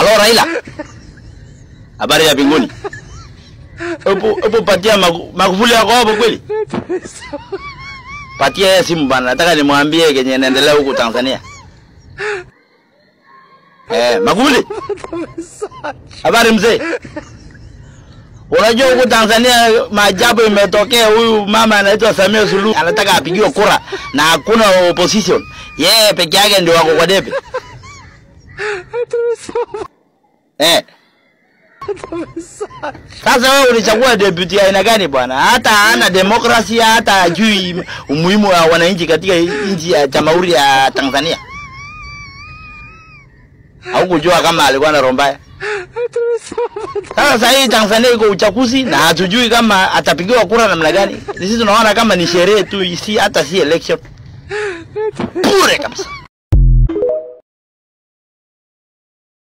Halo Raila. Habari ya mbinguni. Upo patia Magufuli yako hapo kweli? Patia yeye simu bana, nataka nimwambie kenye inaendelea huko Tanzania. Magufuli. Habari mzee. Unajua huko Tanzania maajabu imetokea, huyu mama anaitwa Samia Suluhu anataka apigiwe kura na hakuna opposition. Yeye peke yake ndio wako kwa debe. Sasa wewe ulichagua deputy aina gani bwana? Hata hana demokrasia, hata hajui umuhimu wa wananchi katika nchi ya Jamhuri ya Tanzania. Haukujua kama alikuwa na rombaya. Sasa hii Tanzania iko uchaguzi na hatujui kama atapigiwa kura namna gani. Sisi tunaona kama ni sherehe tu, hata si election. Pure kabisa.